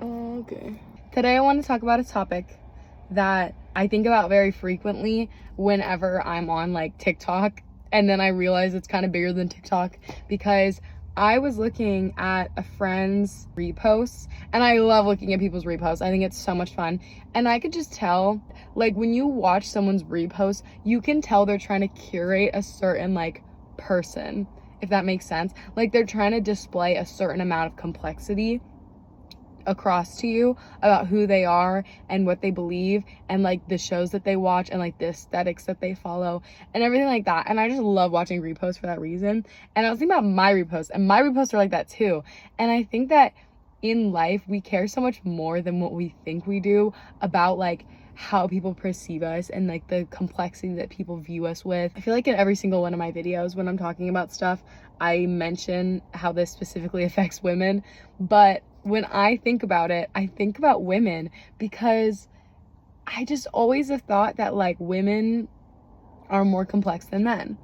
Okay. Today I want to talk about a topic that I think about very frequently whenever I'm on like TikTok, and then I realize it's kind of bigger than TikTok because I was looking at a friend's reposts, and I love looking at people's reposts. I think it's so much fun. And I could just tell, like, when you watch someone's repost, you can tell they're trying to curate a certain like person, if that makes sense. Like, they're trying to display a certain amount of complexity across to you about who they are and what they believe and like the shows that they watch and like the aesthetics that they follow and everything like that. And I just love watching reposts for that reason. And I was thinking about my reposts, and my reposts are like that too. And I think that in life we care so much more than what we think we do about like how people perceive us and like the complexity that people view us with. I feel like in every single one of my videos when I'm talking about stuff, I mention how this specifically affects women, but when I think about it, I think about women because I just always have thought that like women are more complex than men.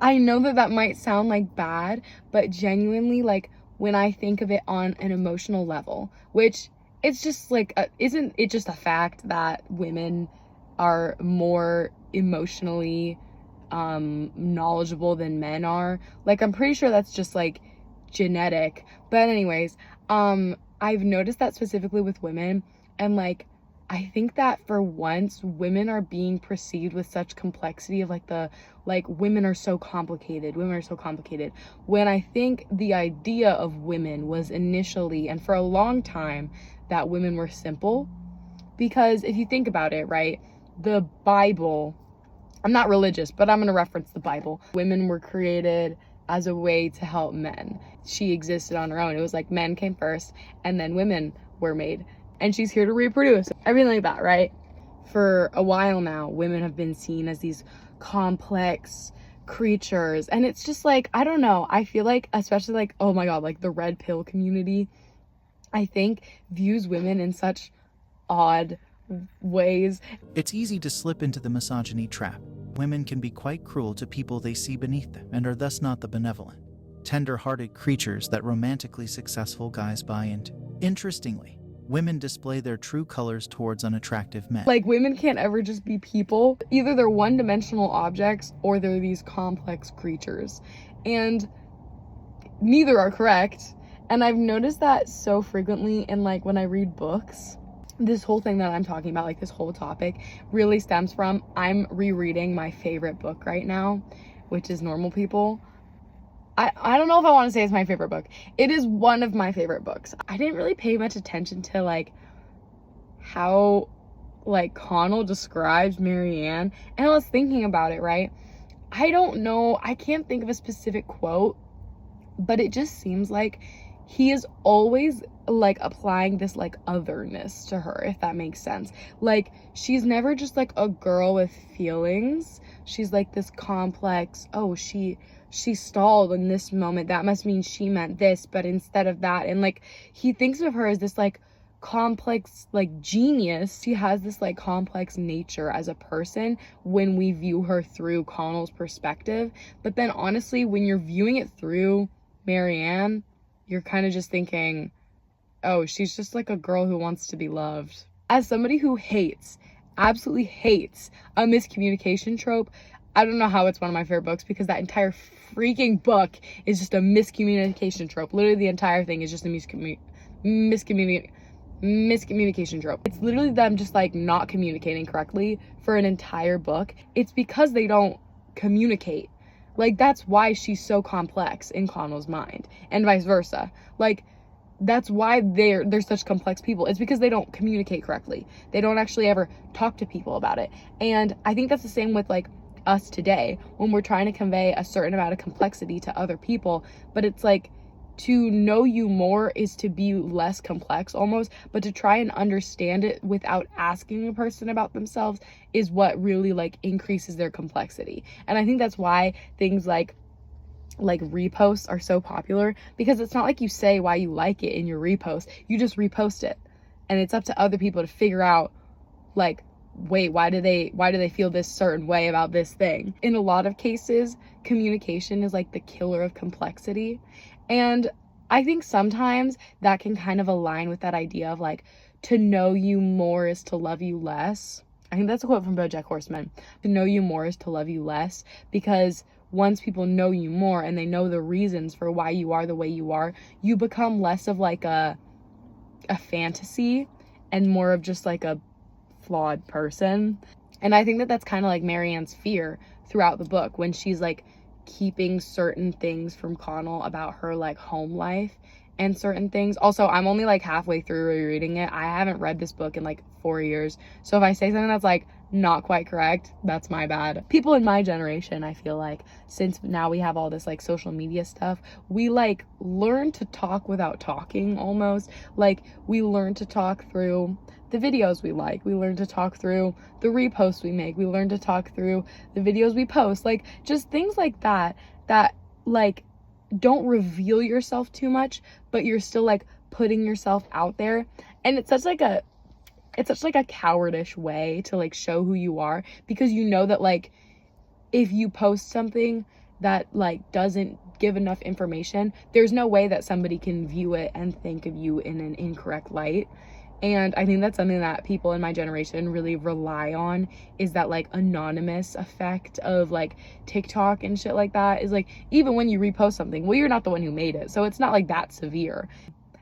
I know that that might sound like bad, but genuinely, like, when I think of it on an emotional level, which it's just like, isn't it just a fact that women are more emotionally knowledgeable than men are? Like, I'm pretty sure that's just like genetic. But anyways, I've noticed that specifically with women, and like I think that for once women are being perceived with such complexity of like women are so complicated, when I think the idea of women was initially and for a long time that women were simple. Because if you think about it, right, the Bible, I'm not religious, but I'm going to reference the Bible. Women were created as a way to help men. She existed on her own. It was like men came first and then women were made. And she's here to reproduce. Everything like that, right? For a while now, women have been seen as these complex creatures. And it's just like, I don't know. I feel like, especially like, oh my God, like the red pill community, I think views women in such odd ways. It's easy to slip into the misogyny trap. Women can be quite cruel to people they see beneath them and are thus not the benevolent, tender-hearted creatures that romantically successful guys buy into. Interestingly, women display their true colors towards unattractive men. Like, women can't ever just be people. Either they're one-dimensional objects or they're these complex creatures. And neither are correct. And I've noticed that so frequently in like when I read books. This whole thing that I'm talking about, like this whole topic, really stems from I'm rereading my favorite book right now, which is Normal People. I don't know if I want to say it's my favorite book. It is one of my favorite books. I didn't really pay much attention to like how like Connell describes Marianne, and I was thinking about it, right? I don't know, I can't think of a specific quote, but it just seems like he is always like applying this like otherness to her, if that makes sense. Like, she's never just like a girl with feelings. She's like this complex, oh, she stalled in this moment, that must mean she meant this, but instead of that. And like, he thinks of her as this like complex like genius. She has this like complex nature as a person when we view her through Connell's perspective. But then honestly, when you're viewing it through Marianne, you're kind of just thinking, oh, she's just like a girl who wants to be loved. As somebody who absolutely hates a miscommunication trope, I don't know how it's one of my favorite books, because that entire freaking book is just a miscommunication trope. Literally the entire thing is just a miscommunication trope. It's literally them just like not communicating correctly for an entire book. It's because they don't communicate. Like, that's why she's so complex in Connell's mind, and vice versa. Like, that's why they're such complex people. It's because they don't communicate correctly. They don't actually ever talk to people about it. And I think that's the same with like us today when we're trying to convey a certain amount of complexity to other people. But it's like, to know you more is to be less complex almost, but to try and understand it without asking a person about themselves is what really like increases their complexity. And I think that's why things like reposts are so popular, because it's not like you say why you like it in your repost, you just repost it, and it's up to other people to figure out like, wait, why do they feel this certain way about this thing. In a lot of cases, communication is like the killer of complexity. And I think sometimes that can kind of align with that idea of like, to know you more is to love you less. I think that's a quote from BoJack Horseman. To know you more is to love you less, because once people know you more and they know the reasons for why you are the way you are, you become less of like a fantasy and more of just like a flawed person. And I think that that's kind of like Marianne's fear throughout the book, when she's like keeping certain things from Connell about her like home life and certain things. Also, I'm only like halfway through rereading it. I haven't read this book in like 4 years. So if I say something that's like not quite correct, that's my bad. People in my generation, I feel like, since now we have all this like social media stuff, we like learn to talk without talking almost. Like we learn to talk through the videos we like. We learn to talk through the reposts we make. We learn to talk through the videos we post. Like just things like that like don't reveal yourself too much, but you're still like putting yourself out there. And it's such like a cowardish way to like show who you are, because you know that like if you post something that like doesn't give enough information, there's no way that somebody can view it and think of you in an incorrect light. And I think that's something that people in my generation really rely on, is that like anonymous effect of like TikTok and shit like that. Is like, even when you repost something, well, you're not the one who made it, so it's not like that severe.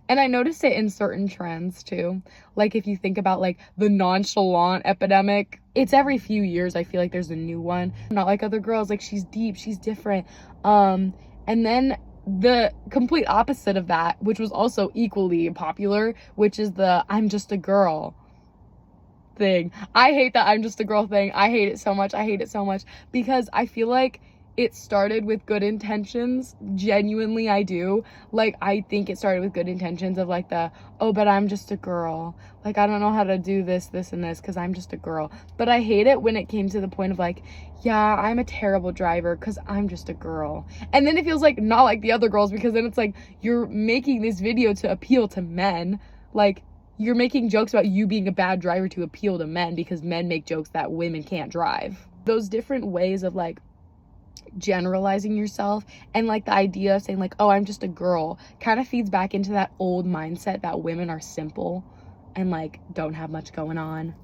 And I noticed it in certain trends too. Like if you think about like the nonchalant epidemic, it's every few years I feel like there's a new one. Not like other girls, like she's deep, she's different. And then the complete opposite of that, which was also equally popular, which is the I'm just a girl thing. I hate that I'm just a girl thing. I hate it so much. I hate it so much because I feel like it started with good intentions. Genuinely, I do. Like, I think it started with good intentions of like oh, but I'm just a girl. Like, I don't know how to do this, this, and this because I'm just a girl. But I hate it when it came to the point of like, yeah, I'm a terrible driver because I'm just a girl. And then it feels like not like the other girls, because then it's like you're making this video to appeal to men. Like, you're making jokes about you being a bad driver to appeal to men because men make jokes that women can't drive. Those different ways of like generalizing yourself and like the idea of saying like, oh, I'm just a girl, kind of feeds back into that old mindset that women are simple and like don't have much going on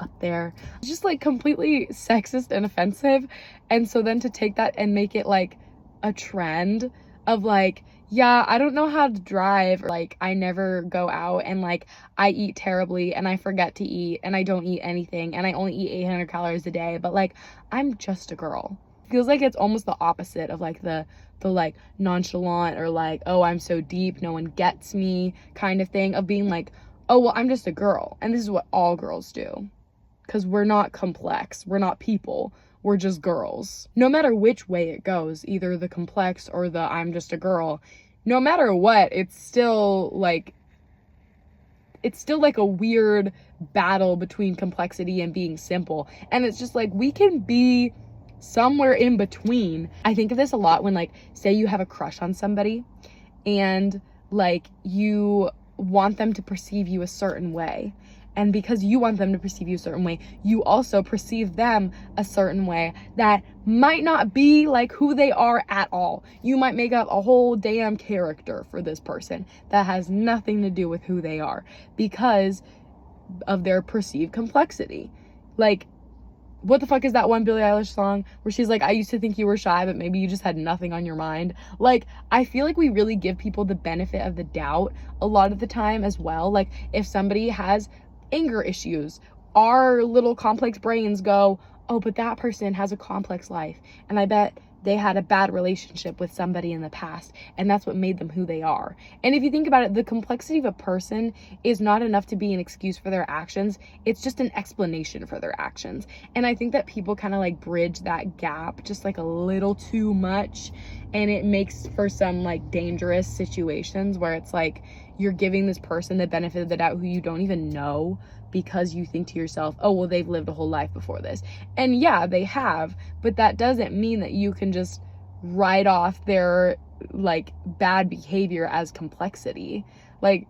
up there. It's just like completely sexist and offensive. And so then to take that and make it like a trend of like, yeah, I don't know how to drive, like I never go out, and like I eat terribly and I forget to eat and I don't eat anything and I only eat 800 calories a day, but like I'm just a girl. Feels like it's almost the opposite of like the like nonchalant or like, oh, I'm so deep, no one gets me kind of thing, of being like, oh, well, I'm just a girl and this is what all girls do, because we're not complex, we're not people, we're just girls. No matter which way it goes, either the complex or the I'm just a girl, no matter what, it's still like a weird battle between complexity and being simple. And it's just like, we can be somewhere in between. I think of this a lot when like, say you have a crush on somebody and like you want them to perceive you a certain way. And because you want them to perceive you a certain way, you also perceive them a certain way that might not be like who they are at all. You might make up a whole damn character for this person that has nothing to do with who they are because of their perceived complexity. Like, what the fuck is that one Billie Eilish song where she's like, I used to think you were shy, but maybe you just had nothing on your mind? Like, I feel like we really give people the benefit of the doubt a lot of the time as well. Like, if somebody has anger issues, our little complex brains go, oh, but that person has a complex life, and I bet they had a bad relationship with somebody in the past, and that's what made them who they are. And if you think about it, the complexity of a person is not enough to be an excuse for their actions. It's just an explanation for their actions. And I think that people kind of like bridge that gap just like a little too much, and it makes for some like dangerous situations where it's like you're giving this person the benefit of the doubt who you don't even know, because you think to yourself, oh, well, they've lived a whole life before this. And yeah, they have, but that doesn't mean that you can just write off their like bad behavior as complexity. Like,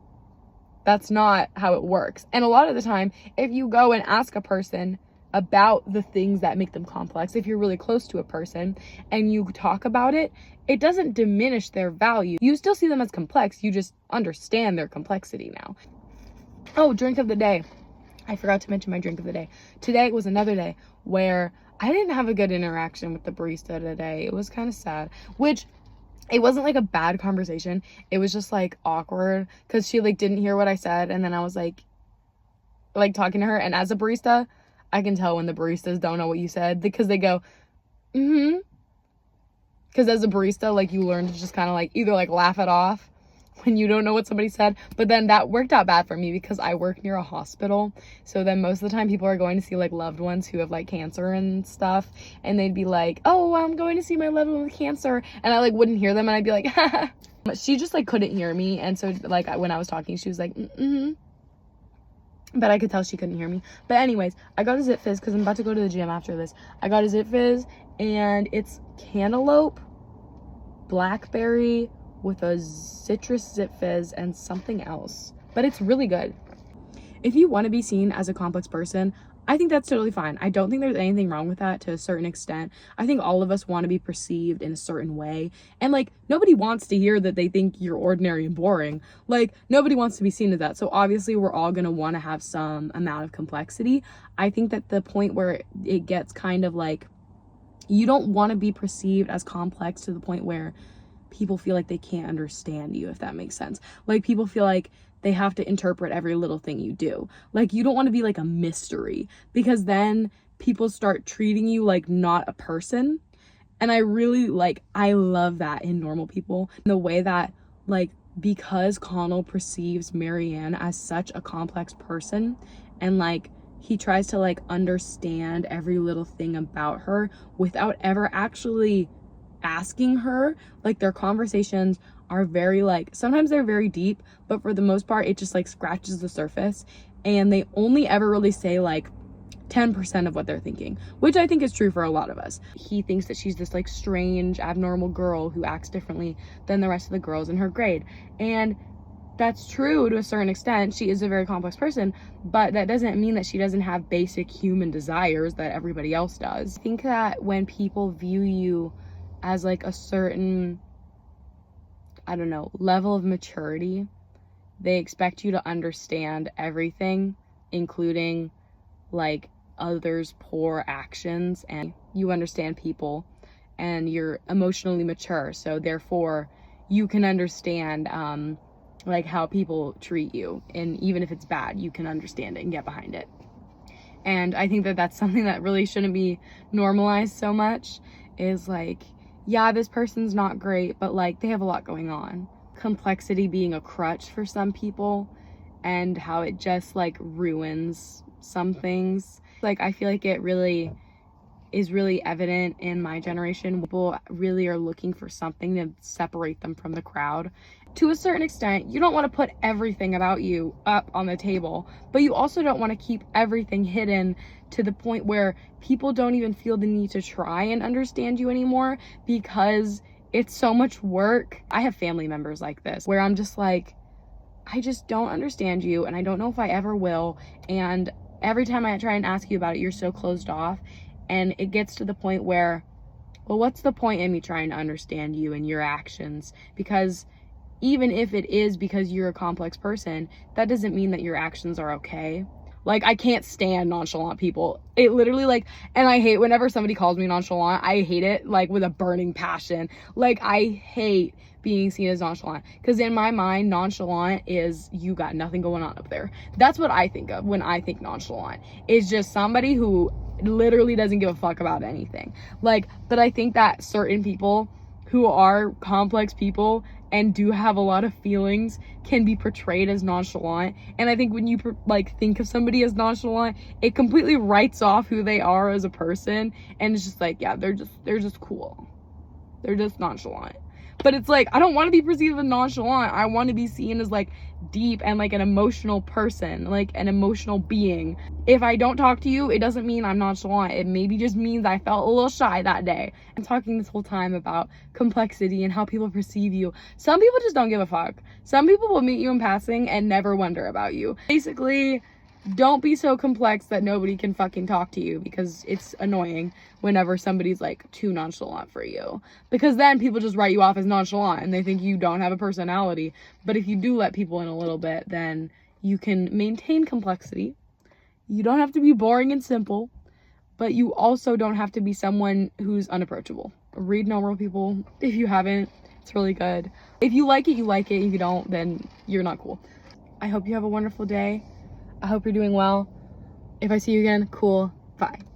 that's not how it works. And a lot of the time, if you go and ask a person about the things that make them complex, if you're really close to a person and you talk about it, it doesn't diminish their value. You still see them as complex, you just understand their complexity now. Oh, drink of the day. I forgot to mention my drink of the day. Today was another day where I didn't have a good interaction with the barista today. It was kind of sad, which it wasn't like a bad conversation. It was just like awkward because she like didn't hear what I said. And then I was like talking to her. And as a barista, I can tell when the baristas don't know what you said because they go, because as a barista, like you learn to just kind of like either like laugh it off when you don't know what somebody said. But then that worked out bad for me because I work near a hospital. So then most of the time people are going to see like loved ones who have like cancer and stuff. And they'd be like, oh, I'm going to see my loved one with cancer. And I like wouldn't hear them and I'd be like, but she just like couldn't hear me. And so like when I was talking, she was like, but I could tell she couldn't hear me. But anyways, I got a Zit Fizz because I'm about to go to the gym after this. I got a Zit Fizz and it's cantaloupe, blackberry, with a citrus Zit Fizz and something else, but it's really good. If you want to be seen as a complex person, I think that's totally fine. I don't think there's anything wrong with that to a certain extent. I think all of us want to be perceived in a certain way, and like nobody wants to hear that they think you're ordinary and boring. Like nobody wants to be seen as that. So obviously we're all going to want to have some amount of complexity. I think that the point where it gets kind of like you don't want to be perceived as complex to the point where people feel like they can't understand you, if that makes sense. Like people feel like they have to interpret every little thing you do. Like you don't want to be like a mystery because then people start treating you like not a person. And I love that in normal people. The way that like, because Connell perceives Marianne as such a complex person and like he tries to like understand every little thing about her without ever actually asking her, like their conversations are very like, sometimes they're very deep, but for the most part it just like scratches the surface and they only ever really say like 10% of what they're thinking, which I think is true for a lot of us. He thinks that she's this like strange abnormal girl who acts differently than the rest of the girls in her grade, and that's true to a certain extent. She is a very complex person, but that doesn't mean that she doesn't have basic human desires that everybody else does. I think that when people view you as like a certain, I don't know, level of maturity, they expect you to understand everything, including like others' poor actions, and you understand people and you're emotionally mature, so therefore you can understand like how people treat you, and even if it's bad you can understand it and get behind it. And I think that that's something that really shouldn't be normalized so much, is like, yeah, this person's not great, but like they have a lot going on. Complexity being a crutch for some people and how it just like ruins some things. Like I feel like it really is really evident in my generation. People really are looking for something to separate them from the crowd. To a certain extent, you don't want to put everything about you up on the table, but you also don't want to keep everything hidden to the point where people don't even feel the need to try and understand you anymore because it's so much work. I have family members like this where I'm just like, I just don't understand you and I don't know if I ever will, and every time I try and ask you about it, you're so closed off. And it gets to the point where, well, what's the point in me trying to understand you and your actions? Because even if it is because you're a complex person, that doesn't mean that your actions are okay. Like, I can't stand nonchalant people. It literally, like, and I hate whenever somebody calls me nonchalant, I hate it, like, with a burning passion. Like, I hate being seen as nonchalant, because in my mind, nonchalant is you got nothing going on up there. That's what I think of when I think nonchalant. It's just somebody who literally doesn't give a fuck about anything. Like, but I think that certain people who are complex people and do have a lot of feelings can be portrayed as nonchalant. And I think when you think of somebody as nonchalant, it completely writes off who they are as a person, and it's just like, yeah, they're just cool, they're just nonchalant. But it's like, I don't want to be perceived as nonchalant. I want to be seen as like deep and like an emotional person, like an emotional being. If I don't talk to you, it doesn't mean I'm nonchalant. It maybe just means I felt a little shy that day. I'm talking this whole time about complexity and how people perceive you. Some people just don't give a fuck. Some people will meet you in passing and never wonder about you. Basically, don't be so complex that nobody can fucking talk to you, because it's annoying whenever somebody's like too nonchalant for you, because then people just write you off as nonchalant and they think you don't have a personality. But if you do let people in a little bit, then you can maintain complexity. You don't have to be boring and simple, but you also don't have to be someone who's unapproachable. Read Normal People if you haven't. It's really good. If you like it, you like it. If you don't, then you're not cool. I hope you have a wonderful day. I hope you're doing well. If I see you again, cool. Bye.